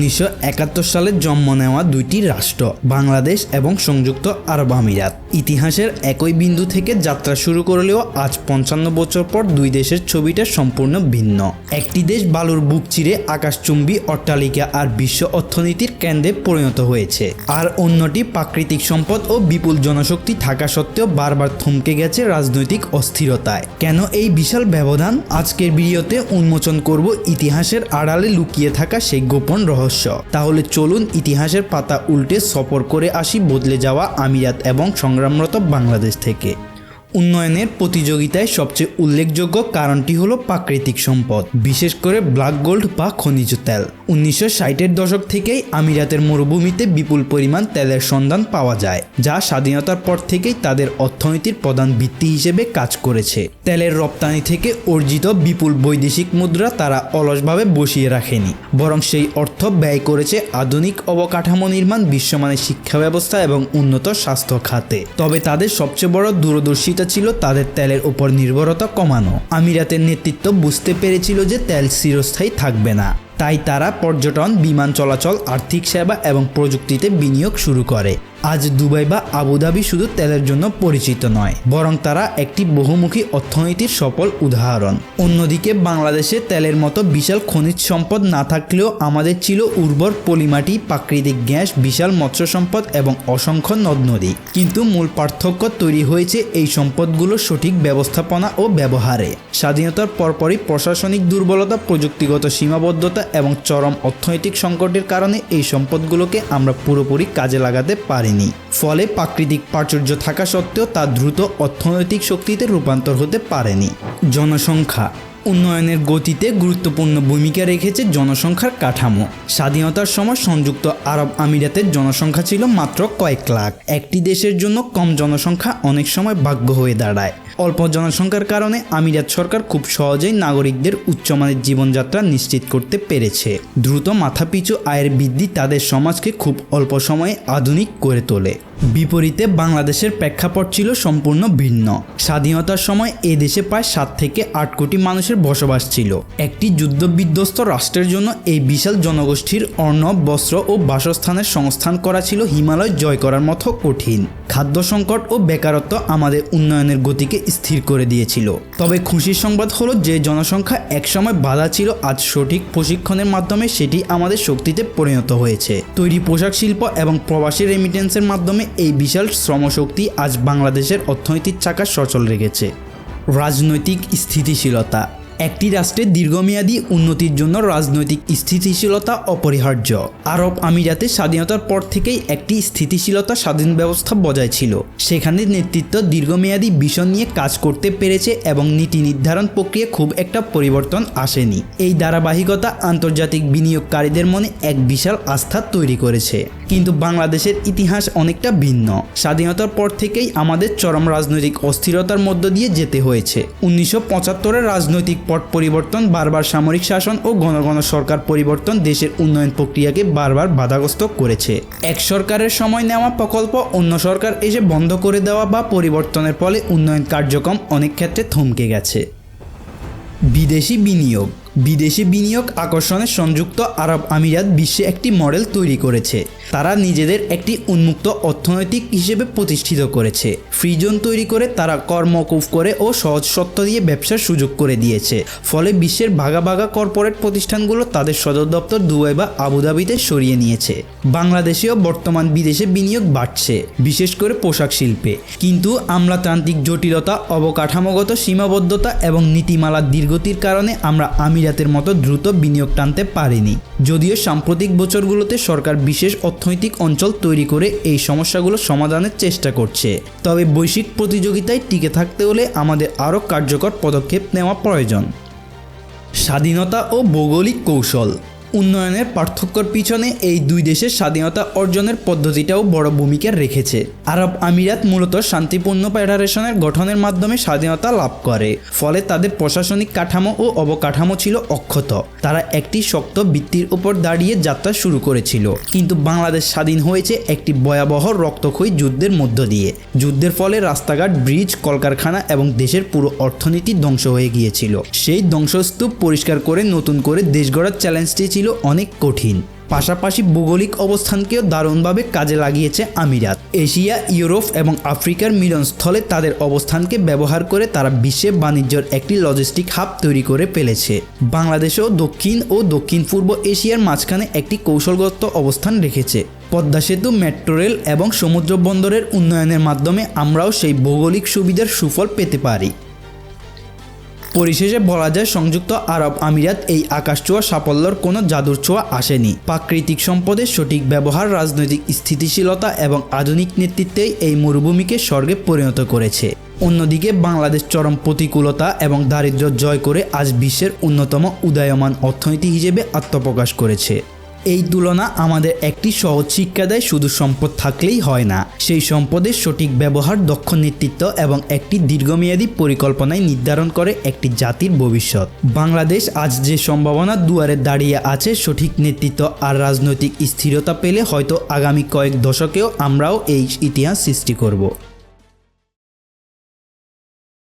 1971 সালে জন্ম নেওয়া দুইটি রাষ্ট্র বাংলাদেশ এবং সংযুক্ত আরব আমিরাত ইতিহাসের একই বিন্দু থেকে যাত্রা শুরু করলেও আজ 55 বছর পর দুই দেশের ছবিটা সম্পূর্ণ ভিন্ন। একটি দেশ বালুর বুক চিরে আকাশচুম্বী অট্টালিকা আর বিশ্ব অর্থনীতির কেন্দ্রে পরিণত হয়েছে, আর অন্যটি প্রাকৃতিক সম্পদ ও বিপুল জনশক্তি থাকা সত্ত্বেও বারবার থমকে গেছে রাজনৈতিক অস্থিরতায়। কেন এই বিশাল ব্যবধান? আজকের ভিডিওতে উন্মোচন করব ইতিহাসের আড়ালে লুকিয়ে থাকা সেই গোপন রহস্য। তাহলে চলুন ইতিহাসের পাতা উল্টে সফর করে আসি বদলে যাওয়া আমিরাত এবং সংগ্রামরত বাংলাদেশ থেকে। উন্নয়নের প্রতিযোগিতায় সবচেয়ে উল্লেখযোগ্য কারণটি হলো প্রাকৃতিক সম্পদ, বিশেষ করে ব্ল্যাক গোল্ড বা খনিজ তেল। 1960-এর দশক থেকেই আমিরাতের মরুভূমিতে বিপুল পরিমাণ তেলের সন্ধান পাওয়া যায়, যা স্বাধীনতার পর থেকেই তাদের অর্থনীতির প্রধান ভিত্তি হিসেবে কাজ করেছে। তেলের রপ্তানি থেকে অর্জিত বিপুল বৈদেশিক মুদ্রা তারা অলসভাবে বসিয়ে রাখেনি, বরং সেই অর্থ ব্যয় করেছে আধুনিক অবকাঠামো নির্মাণ, বিশ্বমানের শিক্ষা ব্যবস্থা এবং উন্নত স্বাস্থ্য খাতে। তবে তাদের সবচেয়ে বড় দূরদর্শিতা ছিল তাদের তেলের উপর নির্ভরতা কমানো। আমিরাতের নেতৃত্ব বুঝতে পেরেছিল যে তেল চিরস্থায়ী থাকবে না, তাই তারা পর্যটন, বিমান চলাচল, আর্থিক সেবা এবং প্রযুক্তিতে বিনিয়োগ শুরু করে। আজ দুবাই বা আবুধাবি শুধু তেলের জন্য পরিচিত নয়, বরং তারা একটি বহুমুখী অর্থনীতির সফল উদাহরণ। অন্যদিকে বাংলাদেশে তেলের মতো বিশাল খনিজ সম্পদ না থাকলেও আমাদের ছিল উর্বর পলিমাটি, প্রাকৃতিক গ্যাস, বিশাল মৎস্য সম্পদ এবং অসংখ্য নদ নদী। কিন্তু মূল পার্থক্য তৈরি হয়েছে এই সম্পদগুলোর সঠিক ব্যবস্থাপনা ও ব্যবহারে। স্বাধীনতার পরপরই প্রশাসনিক দুর্বলতা, প্রযুক্তিগত সীমাবদ্ধতা এবং চরম অর্থনৈতিক সংকটের কারণে এই সম্পদগুলোকে আমরা পুরোপুরি কাজে লাগাতে পারিনি। ফলে প্রাকৃতিক প্রাচুর্য থাকা সত্ত্বেও তা দ্রুত অর্থনৈতিক শক্তিতে রূপান্তর হতে পারেনি। জনসংখ্যা উন্নয়নের গতিতে গুরুত্বপূর্ণ ভূমিকা রেখেছে জনসংখ্যার কাঠামো। স্বাধীনতার সময় সংযুক্ত আরব আমিরাতের জনসংখ্যা ছিল মাত্র কয়েক লাখ। একটি দেশের জন্য কম জনসংখ্যা অনেক সময় ভাগ্য হয়ে দাঁড়ায়। অল্প জনসংখ্যার কারণে আমিরাত সরকার খুব সহজেই নাগরিকদের উচ্চমানের জীবনযাত্রা নিশ্চিত করতে পেরেছে। দ্রুত মাথাপিছু আয়ের বৃদ্ধি তাদের সমাজকে খুব অল্প সময়ে আধুনিক করে তোলে। বিপরীতে বাংলাদেশের প্রেক্ষাপট ছিল সম্পূর্ণ ভিন্ন। স্বাধীনতার সময় এ দেশে প্রায় 7 থেকে 8 কোটি মানুষের বসবাস ছিল। একটি যুদ্ধবিধ্বস্ত রাষ্ট্রের জন্য এই বিশাল জনগোষ্ঠীর অন্ন, বস্ত্র ও বাসস্থানের সংস্থান করা ছিল হিমালয় জয় করার মতো কঠিন। খাদ্য সংকট ও বেকারত্ব আমাদের উন্নয়নের গতিকে স্থির করে দিয়েছিল। তবে খুশির সংবাদ হলো যে জনসংখ্যা একসময় বাধা ছিল, আজ সঠিক প্রশিক্ষণের মাধ্যমে সেটি আমাদের শক্তিতে পরিণত হয়েছে। তৈরি পোশাক শিল্প এবং প্রবাসী রেমিটেন্সের মাধ্যমে এই বিশাল শ্রমশক্তি আজ বাংলাদেশের অর্থনীতির চাকা সচল রেখেছে। রাজনৈতিক স্থিতিশীলতা একটি রাষ্ট্রের দীর্ঘমেয়াদী উন্নতির জন্য রাজনৈতিক স্থিতিশীলতা অপরিহার্য। আরব আমিরাতে স্বাধীনতার পর থেকেই একটি স্থিতিশীলতা স্বাধীন ব্যবস্থা বজায় ছিল। সেখানে নেতৃত্ব দীর্ঘমেয়াদী বিষয় নিয়ে কাজ করতে পেরেছে এবং নীতি নির্ধারণ প্রক্রিয়া খুব একটা পরিবর্তন আসেনি। এই ধারাবাহিকতা আন্তর্জাতিক বিনিয়োগকারীদের মনে এক বিশাল আস্থা তৈরি করেছে। কিন্তু বাংলাদেশের ইতিহাস অনেকটা ভিন্ন। স্বাধীনতার পর থেকেই আমাদের চরম রাজনৈতিক অস্থিরতার মধ্য দিয়ে যেতে হয়েছে। 1975-এর রাজনৈতিক পট পরিবর্তন, বারবার সামরিক শাসন ও ঘন ঘন সরকার পরিবর্তন দেশের উন্নয়ন প্রক্রিয়াকে বারবার বাধাগ্রস্ত করেছে। এক সরকারের সময় নেওয়া প্রকল্প অন্য সরকার এসে বন্ধ করে দেওয়া বা পরিবর্তনের ফলে উন্নয়ন কার্যক্রম অনেক ক্ষেত্রে থমকে গেছে। বিদেশি বিনিয়োগ আকর্ষণে সংযুক্ত আরব আমিরাত বিশ্বে একটি মডেল তৈরি করেছে। তারা নিজেদের একটি উন্মুক্ত অর্থনৈতিক হিসেবে প্রতিষ্ঠিত করেছে। ফ্রি জোন তৈরি করে তারা কর মওকুফ করে ও সহজ শর্ত দিয়ে ব্যবসার সুযোগ করে দিয়েছে। ফলে বিশ্বের ভাগা ভাগা কর্পোরেট প্রতিষ্ঠানগুলো তাদের সদর দপ্তর দুবাই বা আবুধাবিতে সরিয়ে নিয়েছে। বাংলাদেশেও বর্তমান বিদেশে বিনিয়োগ বাড়ছে, বিশেষ করে পোশাক শিল্পে। কিন্তু আমলাতান্ত্রিক জটিলতা, অবকাঠামোগত সীমাবদ্ধতা এবং নীতিমালার দীর্ঘতির কারণে আমরা আমিরাতের মতো দ্রুত বিনিয়োগ টানতে পারিনি। যদিও সাম্প্রতিক বছরগুলোতে সরকার বিশেষ অর্থনৈতিক অঞ্চল তৈরি করে এই সমস্যাগুলো সমাধানের চেষ্টা করছে। তবে বৈশ্বিক প্রতিযোগিতায় টিকে থাকতে হলে আমাদের আরও কার্যকর পদক্ষেপ নেওয়া প্রয়োজন। স্বাধীনতা ও ভৌগোলিক কৌশল উন্নয়নের পার্থক্যর পিছনে এই দুই দেশের স্বাধীনতা অর্জনের পদ্ধতিটাও বড় ভূমিকা রেখেছে। আরব আমিরাত মূলত শান্তিপূর্ণ ফেডারেশনের গঠনের মাধ্যমে স্বাধীনতা লাভ করে। ফলে তাদের প্রশাসনিক কাঠামো ও অবকাঠামো ছিল অক্ষত। তারা একটি শক্ত ভিত্তির উপর দাঁড়িয়ে যাত্রা শুরু করেছিল। কিন্তু বাংলাদেশ স্বাধীন হয়েছে একটি ভয়াবহ রক্তক্ষয়ী যুদ্ধের মধ্য দিয়ে। যুদ্ধের ফলে রাস্তাঘাট, ব্রিজ, কলকারখানা এবং দেশের পুরো অর্থনীতি ধ্বংস হয়ে গিয়েছিল। সেই ধ্বংসস্তূপ পরিষ্কার করে নতুন করে দেশ গড়ার চ্যালেঞ্জটি ছিল ছিল অনেক কঠিন। পাশাপাশি ভৌগোলিক অবস্থানকেও দারুণভাবে কাজে লাগিয়েছে আমিরাত। এশিয়া, ইউরোপ এবং আফ্রিকার মিলনস্থলে তাদের অবস্থানকে ব্যবহার করে তারা বিশ্বে বাণিজ্যের একটি লজিস্টিক হাব তৈরি করে ফেলেছে। বাংলাদেশও দক্ষিণ ও দক্ষিণ পূর্ব এশিয়ার মাঝখানে একটি কৌশলগত অবস্থান রেখেছে। পদ্মা সেতু, মেট্রো রেল এবং সমুদ্র বন্দরের উন্নয়নের মাধ্যমে আমরাও সেই ভৌগোলিক সুবিধার সুফল পেতে পারি। পরিশেষে বলা যায়, সংযুক্ত আরব আমিরাত এই আকাশছোঁয়া সাফল্যের কোনো জাদুর ছোঁয়া আসেনি। প্রাকৃতিক সম্পদের সঠিক ব্যবহার, রাজনৈতিক স্থিতিশীলতা এবং আধুনিক নেতৃত্বেই এই মরুভূমিকে স্বর্গে পরিণত করেছে। অন্যদিকে বাংলাদেশ চরম প্রতিকূলতা এবং দারিদ্র্য জয় করে আজ বিশ্বের অন্যতম উদীয়মান অর্থনীতি হিসেবে আত্মপ্রকাশ করেছে। এই তুলনা আমাদের একটি সহজ শিক্ষা দেয়, শুধু সম্পদ থাকলেই হয় না, সেই সম্পদের সঠিক ব্যবহার, দক্ষ নেতৃত্ব এবং একটি দীর্ঘমেয়াদী পরিকল্পনায় নির্ধারণ করে একটি জাতির ভবিষ্যৎ। বাংলাদেশ আজ যে সম্ভাবনার দুয়ারে দাঁড়িয়ে আছে, সঠিক নেতৃত্ব আর রাজনৈতিক স্থিরতা পেলে হয়তো আগামী কয়েক দশকেও আমরাও এই ইতিহাস সৃষ্টি করব।